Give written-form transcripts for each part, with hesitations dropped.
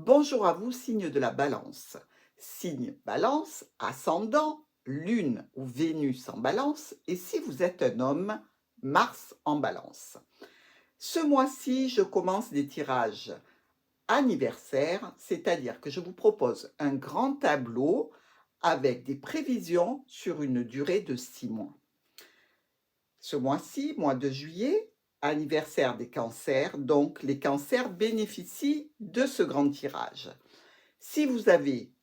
Bonjour à vous, signe de la Balance. Signe Balance, ascendant, Lune ou Vénus en Balance, et si vous êtes un homme, Mars en Balance. Ce mois-ci, je commence des tirages anniversaires, c'est-à-dire que je vous propose un grand tableau avec des prévisions sur une durée de 6 mois. Ce mois-ci, mois de juillet, anniversaire des cancers, donc les cancers bénéficient de ce grand tirage. Si vous avez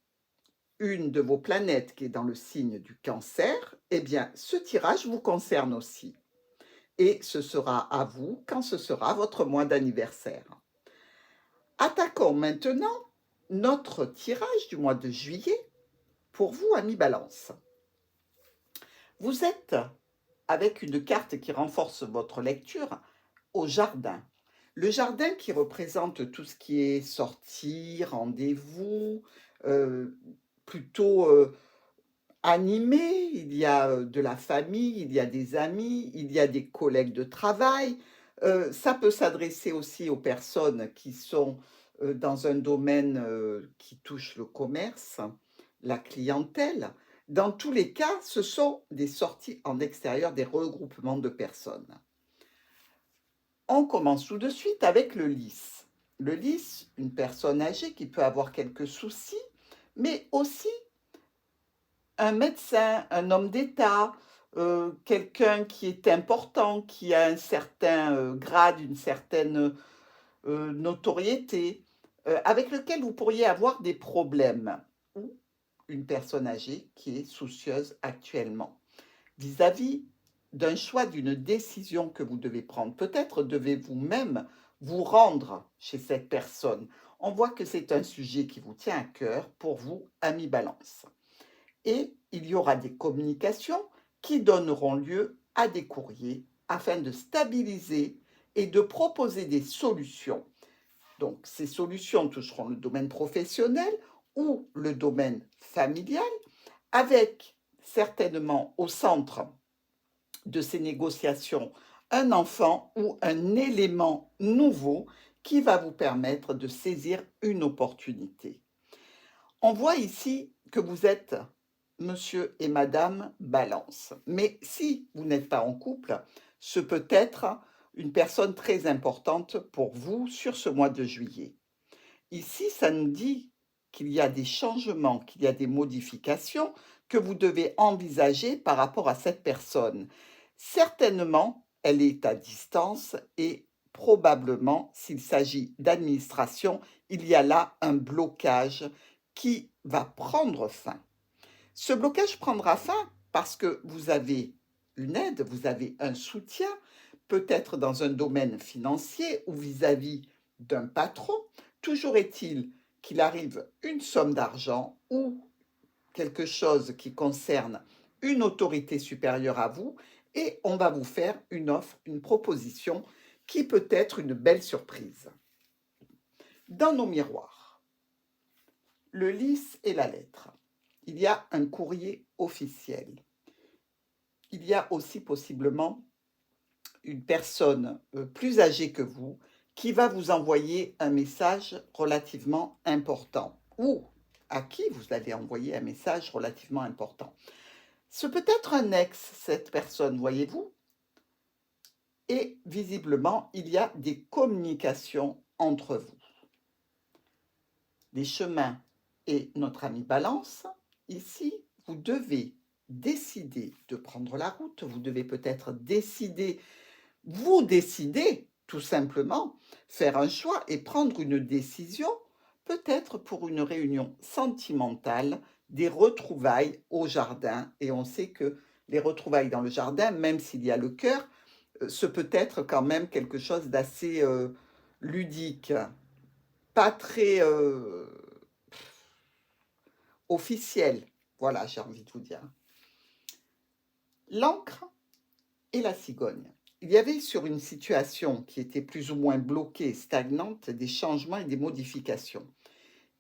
une de vos planètes qui est dans le signe du Cancer, eh bien, ce tirage vous concerne aussi. Et ce sera à vous quand ce sera votre mois d'anniversaire. Attaquons maintenant notre tirage du mois de juillet pour vous, amis Balance. Vous êtes avec une carte qui renforce votre lecture au jardin. Le jardin qui représente tout ce qui est sortie, rendez-vous, plutôt animé, il y a de la famille, il y a des amis, il y a des collègues de travail. Ça peut s'adresser aussi aux personnes qui sont dans un domaine qui touche le commerce, la clientèle. Dans tous les cas, ce sont des sorties en extérieur, des regroupements de personnes. On commence tout de suite avec le lys. Le lys, une personne âgée qui peut avoir quelques soucis, mais aussi un médecin, un homme d'État, quelqu'un qui est important, qui a un certain grade, une certaine notoriété, avec lequel vous pourriez avoir des problèmes, ou une personne âgée qui est soucieuse actuellement vis-à-vis d'un choix, d'une décision que vous devez prendre. Peut-être devez-vous même vous rendre chez cette personne. On voit que c'est un sujet qui vous tient à cœur pour vous, amis Balance. Et il y aura des communications qui donneront lieu à des courriers afin de stabiliser et de proposer des solutions. Donc, ces solutions toucheront le domaine professionnel ou le domaine familial, avec certainement au centre de ces négociations un enfant ou un élément nouveau qui va vous permettre de saisir une opportunité. On voit ici que vous êtes monsieur et madame Balance. Mais si vous n'êtes pas en couple, ce peut être une personne très importante pour vous sur ce mois de juillet. Ici, ça nous dit qu'il y a des changements, qu'il y a des modifications que vous devez envisager par rapport à cette personne. Certainement, elle est à distance et probablement, s'il s'agit d'administration, il y a là un blocage qui va prendre fin. Ce blocage prendra fin parce que vous avez une aide, vous avez un soutien, peut-être dans un domaine financier ou vis-à-vis d'un patron. Toujours est-il qu'il arrive une somme d'argent ou quelque chose qui concerne une autorité supérieure à vous et on va vous faire une offre, une proposition qui peut être une belle surprise. Dans nos miroirs, le lys et la lettre, il y a un courrier officiel. Il y a aussi possiblement une personne plus âgée que vous qui va vous envoyer un message relativement important ou à qui vous allez envoyer un message relativement important. Ce peut être un ex, cette personne, voyez-vous, et visiblement, il y a des communications entre vous. Les chemins et notre ami Balance, ici, vous devez décider de prendre la route, vous devez peut-être décider, vous décider tout simplement, faire un choix et prendre une décision, peut-être pour une réunion sentimentale, des retrouvailles au jardin. Et on sait que les retrouvailles dans le jardin, même s'il y a le cœur, ce peut être quand même quelque chose d'assez ludique, pas très officiel. Voilà, j'ai envie de vous dire. L'encre et la cigogne. Il y avait sur une situation qui était plus ou moins bloquée, stagnante, des changements et des modifications.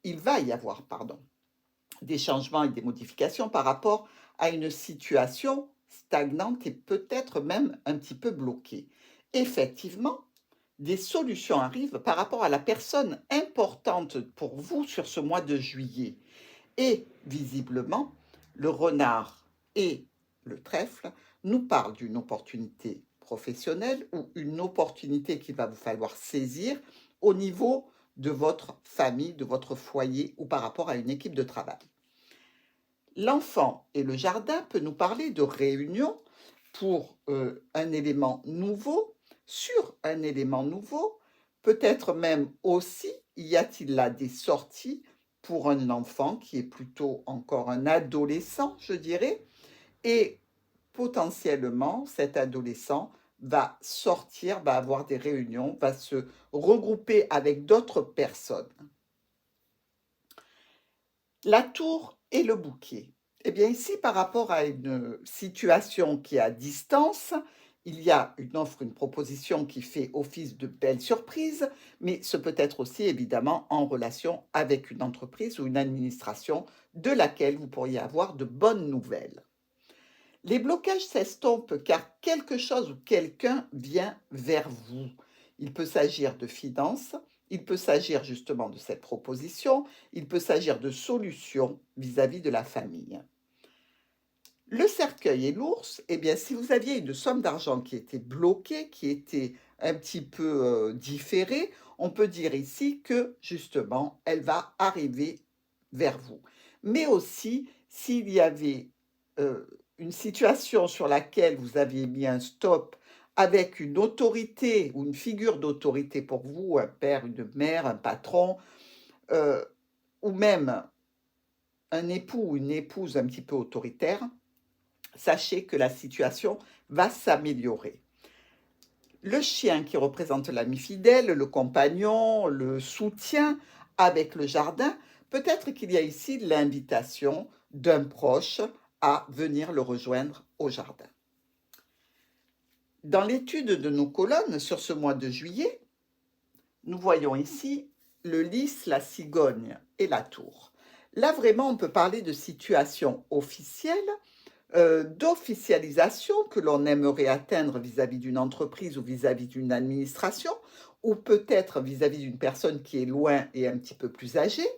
Il va y avoir, pardon, des changements et des modifications par rapport à une situation stagnante et peut-être même un petit peu bloquée. Effectivement, des solutions arrivent par rapport à la personne importante pour vous sur ce mois de juillet. Et visiblement, le renard et le trèfle nous parlent d'une opportunité professionnelle ou une opportunité qu'il va vous falloir saisir au niveau de votre famille, de votre foyer ou par rapport à une équipe de travail. L'enfant et le jardin peut nous parler de réunion pour un élément nouveau, sur un élément nouveau, peut-être même aussi, y a-t-il là des sorties pour un enfant qui est plutôt encore un adolescent, je dirais, et potentiellement, cet adolescent va sortir, va avoir des réunions, va se regrouper avec d'autres personnes. La tour et le bouquet. Eh bien ici, par rapport à une situation qui est à distance, il y a une offre, une proposition qui fait office de belle surprise, mais ce peut être aussi évidemment en relation avec une entreprise ou une administration de laquelle vous pourriez avoir de bonnes nouvelles. Les blocages s'estompent car quelque chose ou quelqu'un vient vers vous. Il peut s'agir de finances, il peut s'agir justement de cette proposition, il peut s'agir de solutions vis-à-vis de la famille. Le cercueil et l'ours, eh bien, si vous aviez une somme d'argent qui était bloquée, qui était un petit peu différée, on peut dire ici que justement, elle va arriver vers vous. Mais aussi, s'il y avait euh, une situation sur laquelle vous aviez mis un stop avec une autorité ou une figure d'autorité pour vous, un père, une mère, un patron, euh, ou même un époux ou une épouse un petit peu autoritaire, sachez que la situation va s'améliorer. Le chien qui représente l'ami fidèle, le compagnon, le soutien avec le jardin, peut-être qu'il y a ici l'invitation d'un proche à venir le rejoindre au jardin. Dans l'étude de nos colonnes sur ce mois de juillet, nous voyons ici le lys, la cigogne et la tour. Là, vraiment, on peut parler de situation officielle, d'officialisation que l'on aimerait atteindre vis-à-vis d'une entreprise ou vis-à-vis d'une administration, ou peut-être vis-à-vis d'une personne qui est loin et un petit peu plus âgée.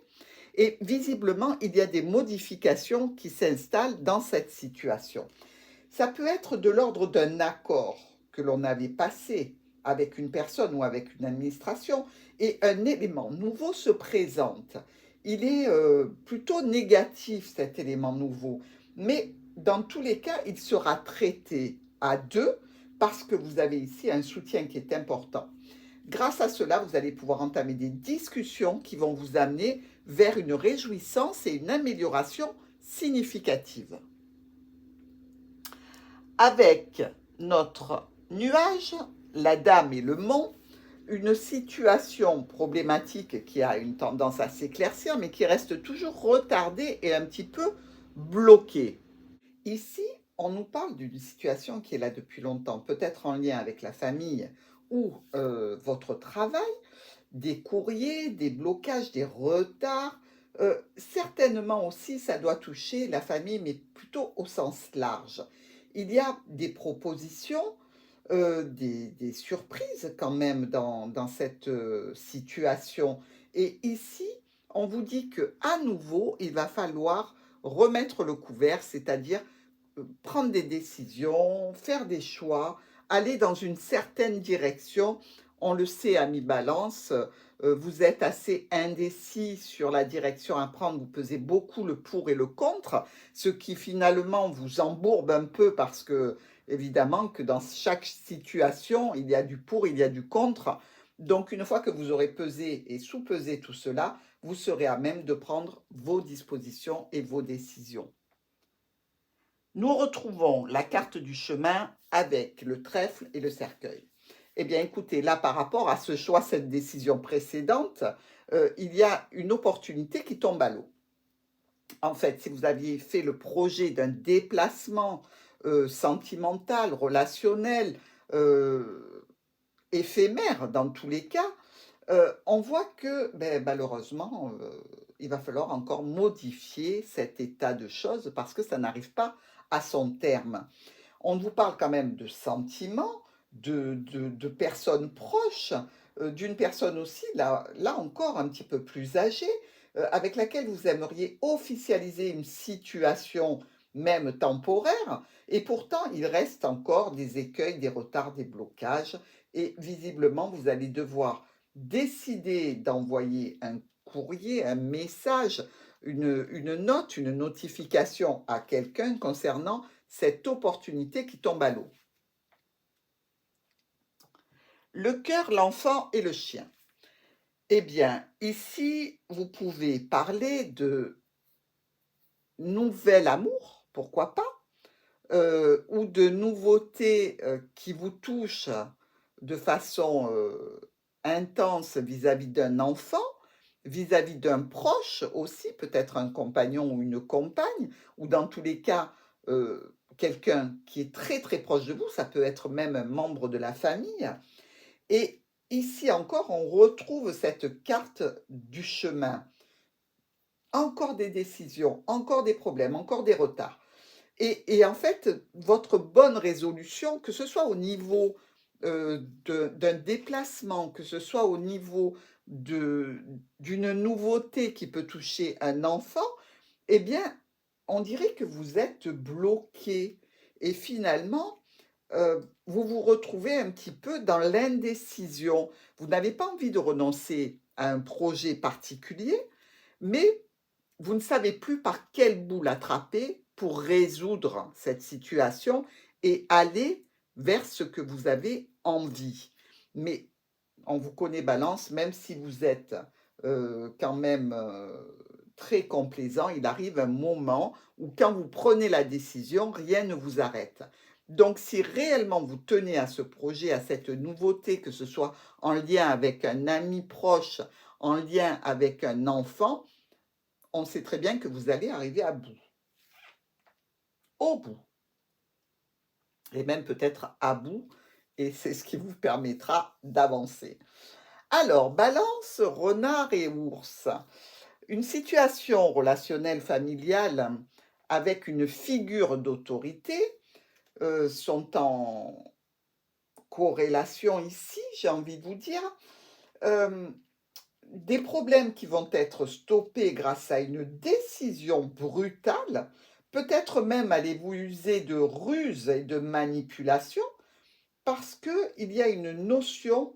Et visiblement, il y a des modifications qui s'installent dans cette situation. Ça peut être de l'ordre d'un accord que l'on avait passé avec une personne ou avec une administration et un élément nouveau se présente. Il est plutôt négatif cet élément nouveau, mais dans tous les cas, il sera traité à deux parce que vous avez ici un soutien qui est important. Grâce à cela, vous allez pouvoir entamer des discussions qui vont vous amener vers une réjouissance et une amélioration significative. Avec notre nuage, la dame et le mont, une situation problématique qui a une tendance à s'éclaircir, mais qui reste toujours retardée et un petit peu bloquée. Ici, on nous parle d'une situation qui est là depuis longtemps, peut-être en lien avec la famille ou votre travail, des courriers, des blocages, des retards. Certainement aussi, ça doit toucher la famille, mais plutôt au sens large. Il y a des propositions, des surprises quand même dans cette situation. Et ici, on vous dit que à nouveau, il va falloir remettre le couvert, c'est-à-dire prendre des décisions, faire des choix, aller dans une certaine direction. On le sait, ami Balance, vous êtes assez indécis sur la direction à prendre, vous pesez beaucoup le pour et le contre, ce qui finalement vous embourbe un peu parce que, évidemment, que dans chaque situation, il y a du pour, il y a du contre. Donc, une fois que vous aurez pesé et sous-pesé tout cela, vous serez à même de prendre vos dispositions et vos décisions. Nous retrouvons la carte du chemin avec le trèfle et le cercueil. Eh bien, écoutez, là, par rapport à ce choix, cette décision précédente, il y a une opportunité qui tombe à l'eau. En fait, si vous aviez fait le projet d'un déplacement sentimental, relationnel, éphémère dans tous les cas, on voit que malheureusement, il va falloir encore modifier cet état de choses parce que ça n'arrive pas à son terme. On vous parle quand même de sentiments, de personnes proches, d'une personne aussi, là encore un petit peu plus âgée, avec laquelle vous aimeriez officialiser une situation, même temporaire, et pourtant il reste encore des écueils, des retards, des blocages, et visiblement vous allez devoir décider d'envoyer un courrier, un message, une note, une notification à quelqu'un concernant cette opportunité qui tombe à l'eau. Le cœur, l'enfant et le chien. Eh bien, ici, vous pouvez parler de nouvel amour, pourquoi pas, ou de nouveautés qui vous touchent de façon intense vis-à-vis d'un enfant, vis-à-vis d'un proche aussi, peut-être un compagnon ou une compagne, ou dans tous les cas, quelqu'un qui est très très proche de vous, ça peut être même un membre de la famille. Et ici encore, on retrouve cette carte du chemin. Encore des décisions, encore des problèmes, encore des retards. Et en fait, votre bonne résolution, que ce soit au niveau d'un déplacement, que ce soit au niveau d'une nouveauté qui peut toucher un enfant, eh bien, on dirait que vous êtes bloqué. Et finalement, vous vous retrouvez un petit peu dans l'indécision. Vous n'avez pas envie de renoncer à un projet particulier, mais vous ne savez plus par quel bout l'attraper pour résoudre cette situation et aller vers ce que vous avez envie. Mais on vous connaît Balance, même si vous êtes quand même très complaisant, il arrive un moment où quand vous prenez la décision, rien ne vous arrête. Donc si réellement vous tenez à ce projet, à cette nouveauté, que ce soit en lien avec un ami proche, en lien avec un enfant, on sait très bien que vous allez arriver à bout, au bout, et même peut-être à bout, et c'est ce qui vous permettra d'avancer. Alors, Balance, renard et ours. Une situation relationnelle familiale avec une figure d'autorité sont en corrélation ici, j'ai envie de vous dire. Euh, des problèmes qui vont être stoppés grâce à une décision brutale, peut-être même allez-vous user de ruse et de manipulation, parce qu'il y a une notion,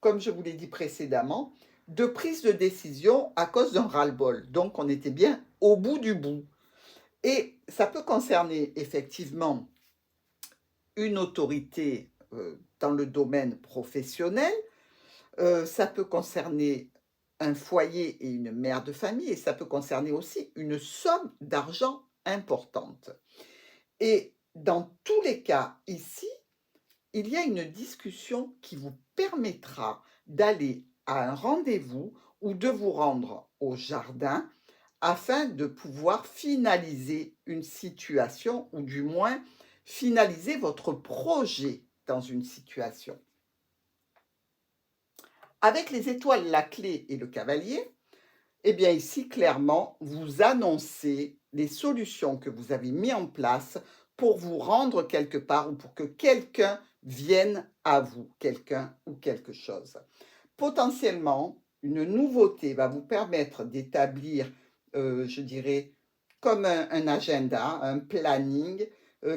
comme je vous l'ai dit précédemment, de prise de décision à cause d'un ras-le-bol. Donc on était bien au bout du bout. Et ça peut concerner effectivement une autorité dans le domaine professionnel, ça peut concerner un foyer et une mère de famille, et ça peut concerner aussi une somme d'argent importante. Et dans tous les cas, ici, il y a une discussion qui vous permettra d'aller à un rendez-vous ou de vous rendre au jardin afin de pouvoir finaliser une situation ou du moins finaliser votre projet dans une situation. Avec les étoiles, la clé et le cavalier, eh bien ici, clairement, vous annoncez les solutions que vous avez mises en place pour vous rendre quelque part ou pour que quelqu'un vienne à vous, quelqu'un ou quelque chose. Potentiellement, une nouveauté va vous permettre d'établir, je dirais, comme un agenda, un planning,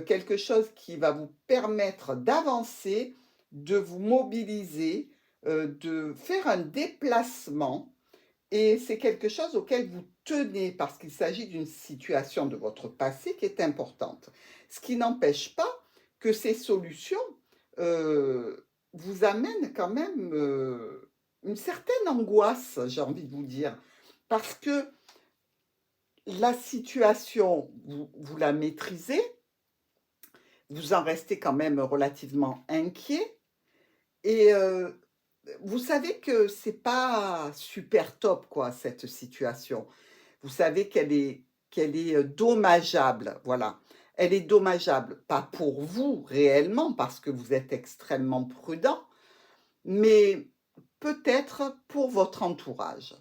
quelque chose qui va vous permettre d'avancer, de vous mobiliser, de faire un déplacement, et c'est quelque chose auquel vous tenez parce qu'il s'agit d'une situation de votre passé qui est importante. Ce qui n'empêche pas que ces solutions vous amènent quand même une certaine angoisse, j'ai envie de vous dire, parce que la situation, vous la maîtrisez, vous en restez quand même relativement inquiet, et vous savez que c'est pas super top, quoi, cette situation. Vous savez qu'elle est dommageable, voilà. Elle est dommageable, pas pour vous réellement, parce que vous êtes extrêmement prudent, mais peut-être pour votre entourage.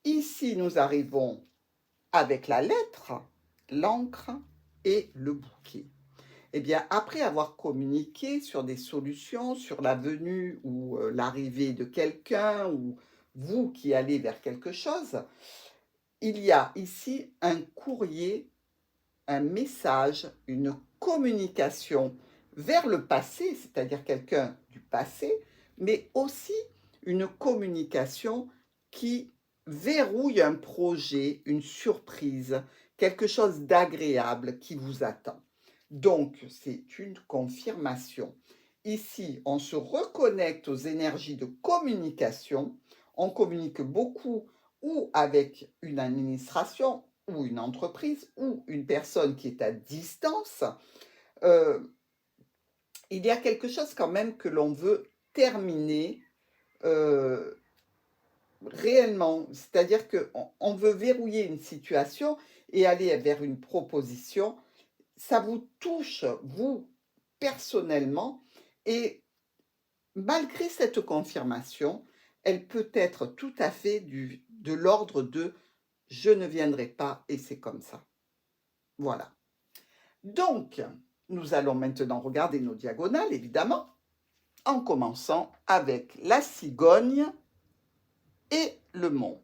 Ici, nous arrivons avec la lettre, l'encre et le bouquet. Eh bien, après avoir communiqué sur des solutions, sur la venue ou l'arrivée de quelqu'un, ou vous qui allez vers quelque chose, il y a ici un courrier, un message, une communication vers le passé, c'est-à-dire quelqu'un du passé, mais aussi une communication qui verrouille un projet, une surprise, quelque chose d'agréable qui vous attend. Donc, c'est une confirmation. Ici, on se reconnecte aux énergies de communication. On communique beaucoup ou avec une administration ou une entreprise ou une personne qui est à distance. Euh, il y a quelque chose quand même que l'on veut terminer euh, réellement. C'est-à-dire qu'on veut verrouiller une situation et aller vers une proposition. Ça vous touche, vous, personnellement, et malgré cette confirmation, elle peut être tout à fait de l'ordre de je ne viendrai pas et c'est comme ça. Voilà. Donc, nous allons maintenant regarder nos diagonales, évidemment, en commençant avec la cigogne et le mont.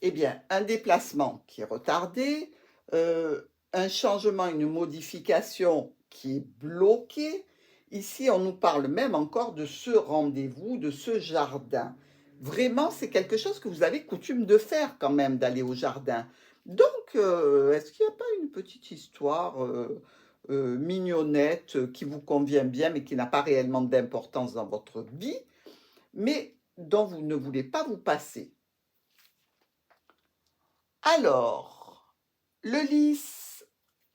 Eh bien, un déplacement qui est retardé, un changement, une modification qui est bloqué. Ici, on nous parle même encore de ce rendez-vous, de ce jardin. Vraiment, c'est quelque chose que vous avez coutume de faire quand même, d'aller au jardin. Donc, est-ce qu'il n'y a pas une petite histoire mignonnette qui vous convient bien, mais qui n'a pas réellement d'importance dans votre vie, mais dont vous ne voulez pas vous passer? Alors, le lys,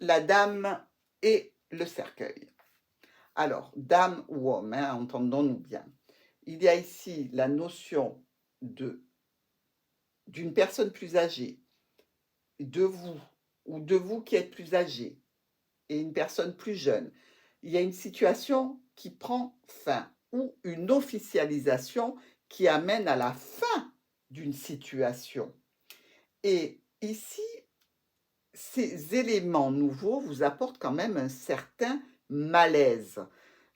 la dame et le cercueil. Alors, dame ou homme, hein, entendons-nous bien. Il y a ici la notion d'une personne plus âgée, de vous, ou de vous qui êtes plus âgé, et une personne plus jeune. Il y a une situation qui prend fin, ou une officialisation qui amène à la fin d'une situation. Et ici, ces éléments nouveaux vous apportent quand même un certain malaise,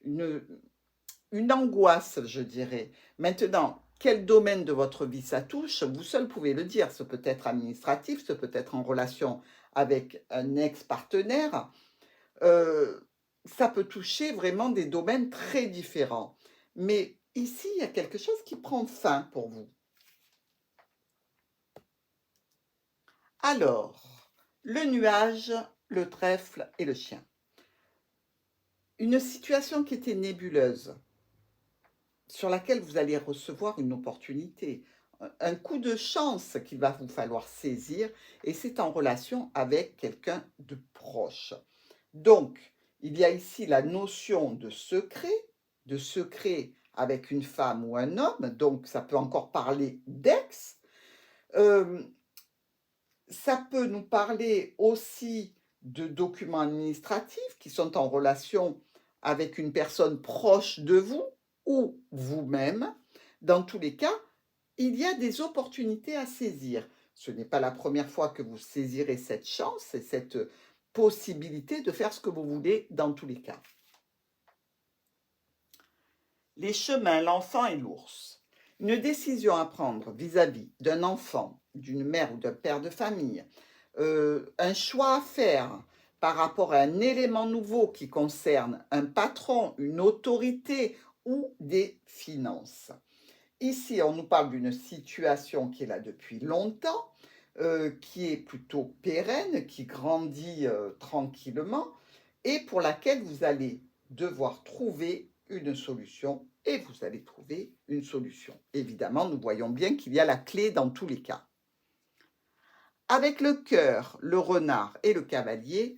une angoisse, je dirais. Maintenant, quel domaine de votre vie ça touche? Vous seul pouvez le dire. Ce peut être administratif, ce peut être en relation avec un ex-partenaire. Ça peut toucher vraiment des domaines très différents. Mais ici, il y a quelque chose qui prend fin pour vous. Alors, le nuage, le trèfle et le chien. Une situation qui était nébuleuse, sur laquelle vous allez recevoir une opportunité, un coup de chance qu'il va vous falloir saisir, et c'est en relation avec quelqu'un de proche. Donc, il y a ici la notion de secret avec une femme ou un homme, donc ça peut encore parler d'ex. Ça peut nous parler aussi de documents administratifs qui sont en relation avec une personne proche de vous ou vous-même. Dans tous les cas, il y a des opportunités à saisir. Ce n'est pas la première fois que vous saisirez cette chance et cette possibilité de faire ce que vous voulez dans tous les cas. Les chemins, l'enfant et l'ours. Une décision à prendre vis-à-vis d'un enfant, d'une mère ou d'un père de famille, un choix à faire par rapport à un élément nouveau qui concerne un patron, une autorité ou des finances. Ici, on nous parle d'une situation qui est là depuis longtemps, qui est plutôt pérenne, qui grandit tranquillement et pour laquelle vous allez devoir trouver une solution et vous allez trouver une solution. Évidemment, nous voyons bien qu'il y a la clé dans tous les cas. Avec le cœur, le renard et le cavalier,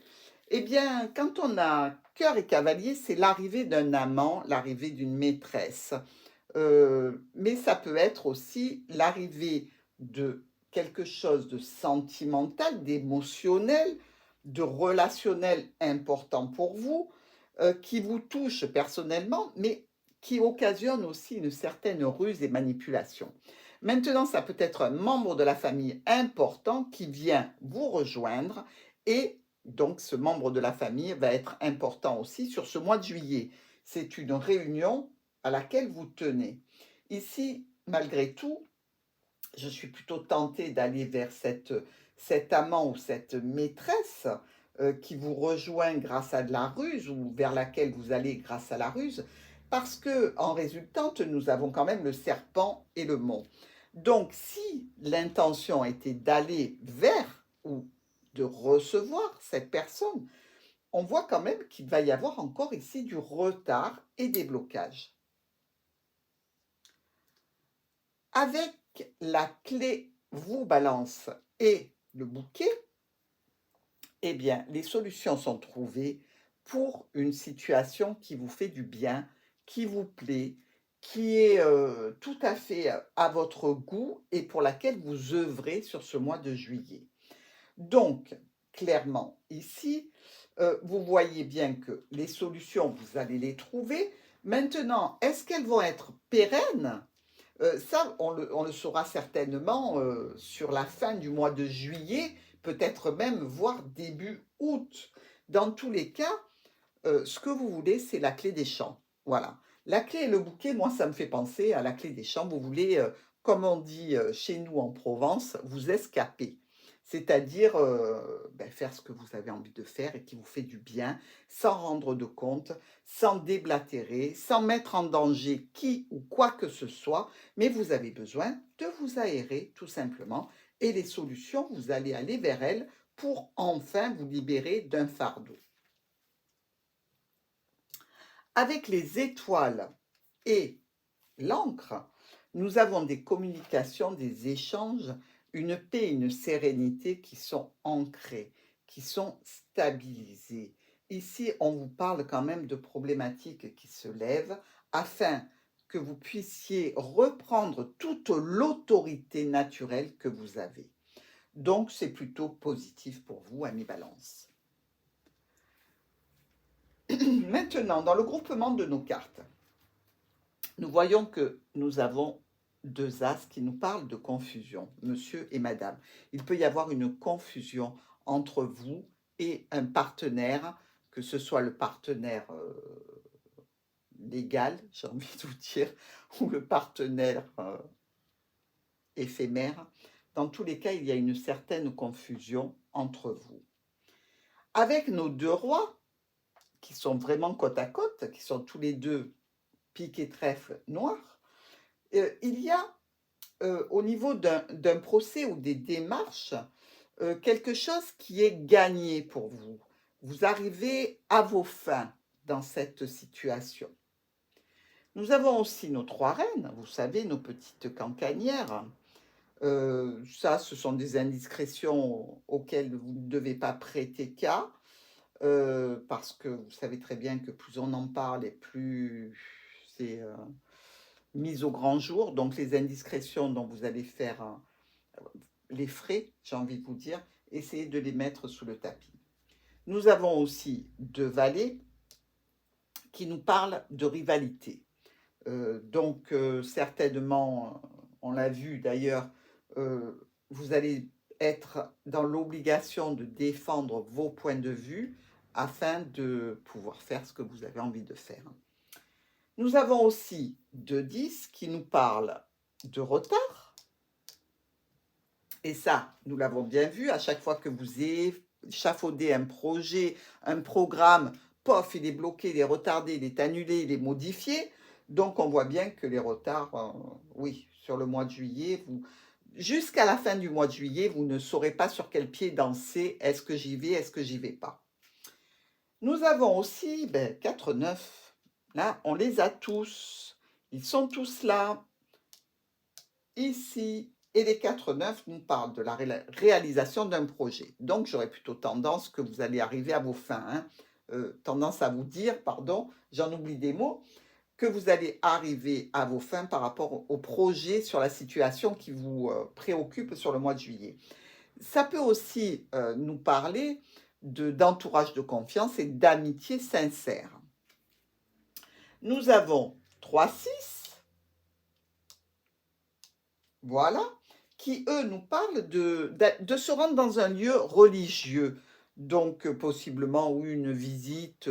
eh bien, quand on a cœur et cavalier, c'est l'arrivée d'un amant, l'arrivée d'une maîtresse. Mais ça peut être aussi l'arrivée de quelque chose de sentimental, d'émotionnel, de relationnel important pour vous, qui vous touche personnellement, mais qui occasionne aussi une certaine ruse et manipulation. Maintenant, ça peut être un membre de la famille important qui vient vous rejoindre et Donc, ce membre de la famille va être important aussi sur ce mois de juillet. C'est une réunion à laquelle vous tenez. Ici, malgré tout, je suis plutôt tentée d'aller vers cet amant ou cette maîtresse qui vous rejoint grâce à de la ruse ou vers laquelle vous allez grâce à la ruse, parce que en résultante, nous avons quand même le serpent et le mont. Donc, si l'intention était d'aller vers ou de recevoir cette personne, on voit quand même qu'il va y avoir encore ici du retard et des blocages. Avec la clé vous balance et le bouquet, eh bien, les solutions sont trouvées pour une situation qui vous fait du bien, qui vous plaît, qui est tout à fait à votre goût et pour laquelle vous œuvrez sur ce mois de juillet. Donc, clairement, ici, vous voyez bien que les solutions, vous allez les trouver. Maintenant, est-ce qu'elles vont être pérennes? Ça, on le saura certainement sur la fin du mois de juillet, peut-être même, voire début août. Dans tous les cas, ce que vous voulez, c'est la clé des champs. Voilà. La clé et le bouquet, moi, ça me fait penser à la clé des champs. Vous voulez, comme on dit chez nous en Provence, vous escaper. C'est-à-dire faire ce que vous avez envie de faire et qui vous fait du bien, sans rendre de compte, sans déblatérer, sans mettre en danger qui ou quoi que ce soit, mais vous avez besoin de vous aérer tout simplement. Et les solutions, vous allez aller vers elles pour enfin vous libérer d'un fardeau. Avec les étoiles et l'encre, nous avons des communications, des échanges, une paix, une sérénité qui sont ancrées, qui sont stabilisées. Ici, on vous parle quand même de problématiques qui se lèvent afin que vous puissiez reprendre toute l'autorité naturelle que vous avez. Donc, c'est plutôt positif pour vous, amis Balance. Maintenant, dans le groupement de nos cartes, nous voyons que nous avons deux as qui nous parlent de confusion, monsieur et madame. Il peut y avoir une confusion entre vous et un partenaire, que ce soit le partenaire légal, j'ai envie de vous dire, ou le partenaire éphémère. Dans tous les cas, il y a une certaine confusion entre vous. Avec nos deux rois, qui sont vraiment côte à côte, qui sont tous les deux pique et trèfle noir, il y a au niveau d'un procès ou des démarches, quelque chose qui est gagné pour vous. Vous arrivez à vos fins dans cette situation. Nous avons aussi nos trois reines, vous savez, nos petites cancanières. Ça, ce sont des indiscrétions auxquelles vous ne devez pas prêter cas, parce que vous savez très bien que plus on en parle et plus c'est mis au grand jour. Donc les indiscrétions dont vous allez faire les frais, j'ai envie de vous dire, essayez de les mettre sous le tapis. Nous avons aussi deux valets qui nous parlent de rivalité. Donc certainement, on l'a vu d'ailleurs, vous allez être dans l'obligation de défendre vos points de vue afin de pouvoir faire ce que vous avez envie de faire. Nous avons aussi deux 10 qui nous parlent de retard. Et ça, nous l'avons bien vu, à chaque fois que vous échafaudez un projet, un programme, pof, il est bloqué, il est retardé, il est annulé, il est modifié. Donc, on voit bien que les retards, oui, sur le mois de juillet, jusqu'à la fin du mois de juillet, vous ne saurez pas sur quel pied danser. Est-ce que j'y vais, est-ce que j'y vais pas? Nous avons aussi 4, 9. Là, on les a tous. Ils sont tous là, ici. Et les 4, 9 nous parlent de la réalisation d'un projet. Donc, j'aurais plutôt tendance que vous allez arriver à vos fins. Tendance à vous dire, pardon, j'en oublie des mots, que vous allez arriver à vos fins par rapport au projet sur la situation qui vous préoccupe sur le mois de juillet. Ça peut aussi nous parler d'entourage de confiance et d'amitié sincère. Nous avons 3, 6. Voilà, qui eux nous parlent de se rendre dans un lieu religieux, Donc, possiblement, ou une visite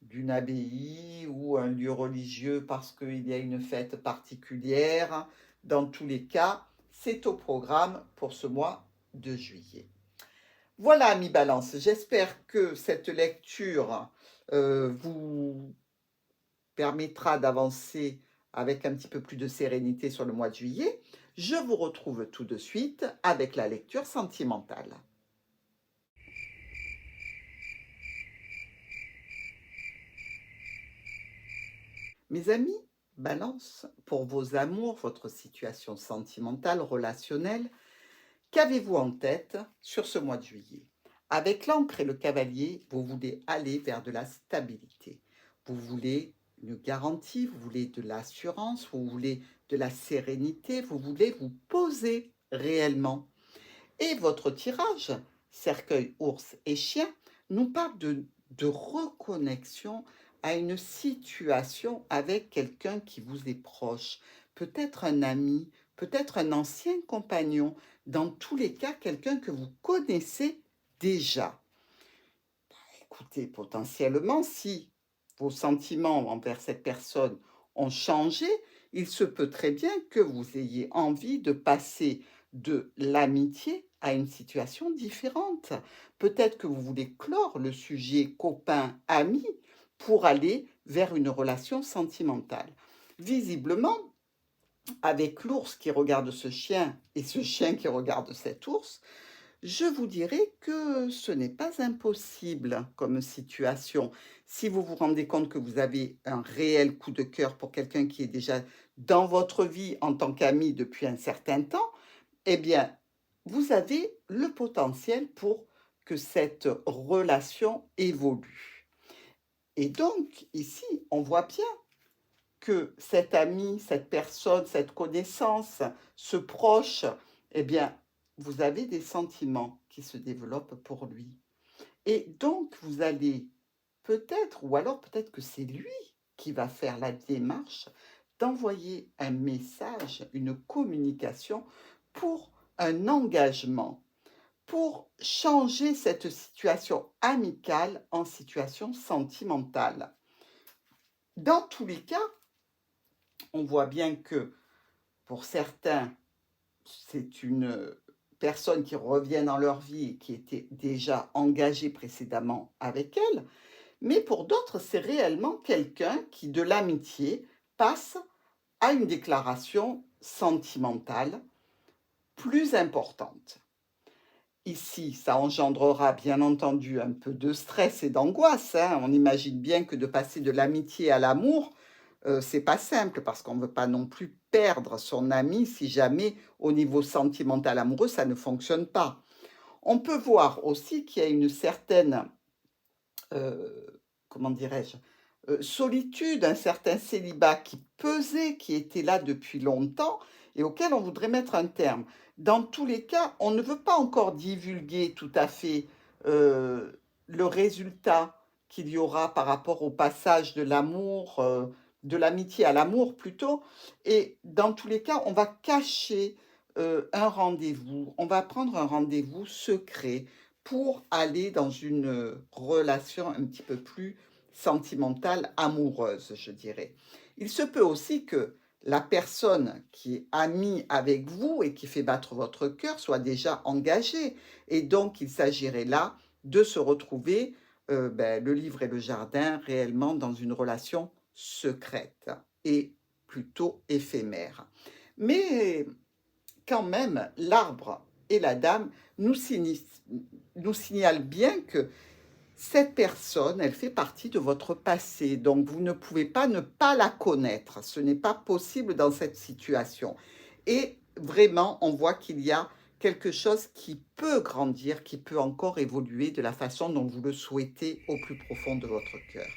d'une abbaye ou un lieu religieux parce qu'il y a une fête particulière. Dans tous les cas, c'est au programme pour ce mois de juillet. Voilà, ami Balance, j'espère que cette lecture vous permettra d'avancer avec un petit peu plus de sérénité sur le mois de juillet. Je vous retrouve tout de suite avec la lecture sentimentale. Mes amis, Balance, pour vos amours, votre situation sentimentale, relationnelle, qu'avez-vous en tête sur ce mois de juillet? Avec l'encre et le cavalier, vous voulez aller vers de la stabilité. Vous voulez une garantie, vous voulez de l'assurance, vous voulez de la sérénité, vous voulez vous poser réellement. Et votre tirage, cercueil, ours et chien, nous parle de reconnexion à une situation avec quelqu'un qui vous est proche, peut-être un ami, peut-être un ancien compagnon, dans tous les cas, quelqu'un que vous connaissez déjà. Écoutez, potentiellement, si vos sentiments envers cette personne ont changé, il se peut très bien que vous ayez envie de passer de l'amitié à une situation différente. Peut-être que vous voulez clore le sujet copain-ami pour aller vers une relation sentimentale. Visiblement, avec l'ours qui regarde ce chien et ce chien qui regarde cet ours, je vous dirais que ce n'est pas impossible comme situation. Si vous vous rendez compte que vous avez un réel coup de cœur pour quelqu'un qui est déjà dans votre vie en tant qu'ami depuis un certain temps, eh bien, vous avez le potentiel pour que cette relation évolue. Et donc, ici, on voit bien que cet ami, cette personne, cette connaissance, ce proche, eh bien, vous avez des sentiments qui se développent pour lui. Et donc, vous allez peut-être, ou alors peut-être que c'est lui qui va faire la démarche d'envoyer un message, une communication pour un engagement, pour changer cette situation amicale en situation sentimentale. Dans tous les cas, on voit bien que pour certains, c'est une personne qui revient dans leur vie et qui était déjà engagée précédemment avec elle, mais pour d'autres, c'est réellement quelqu'un qui, de l'amitié, passe à une déclaration sentimentale plus importante. Ici, ça engendrera bien entendu un peu de stress et d'angoisse, hein. On imagine bien que de passer de l'amitié à l'amour, c'est pas simple parce qu'on ne veut pas non plus perdre son ami si jamais au niveau sentimental amoureux, ça ne fonctionne pas. On peut voir aussi qu'il y a une certaine, comment dirais-je? Solitude, un certain célibat qui pesait, qui était là depuis longtemps et auquel on voudrait mettre un terme. Dans tous les cas, on ne veut pas encore divulguer tout à fait, le résultat qu'il y aura par rapport au passage de l'amour, de l'amitié à l'amour plutôt et dans tous les cas, on va cacher, un rendez-vous. On va prendre un rendez-vous secret pour aller dans une, relation un petit peu plus sentimentale, amoureuse, je dirais. Il se peut aussi que la personne qui est amie avec vous et qui fait battre votre cœur soit déjà engagée et donc il s'agirait là de se retrouver, le livre et le jardin réellement dans une relation secrète et plutôt éphémère. Mais quand même, l'arbre et la dame nous signalent bien que cette personne, elle fait partie de votre passé, donc vous ne pouvez pas ne pas la connaître. Ce n'est pas possible dans cette situation. Et vraiment, on voit qu'il y a quelque chose qui peut grandir, qui peut encore évoluer de la façon dont vous le souhaitez au plus profond de votre cœur.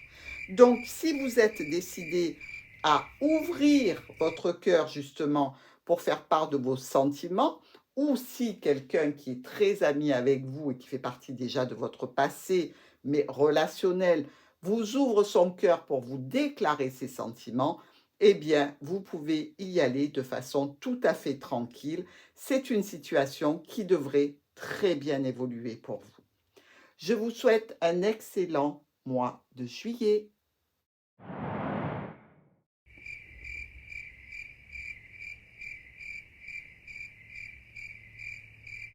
Donc, si vous êtes décidé à ouvrir votre cœur justement pour faire part de vos sentiments, ou si quelqu'un qui est très ami avec vous et qui fait partie déjà de votre passé, mais relationnel, vous ouvre son cœur pour vous déclarer ses sentiments, eh bien, vous pouvez y aller de façon tout à fait tranquille. C'est une situation qui devrait très bien évoluer pour vous. Je vous souhaite un excellent mois de juillet.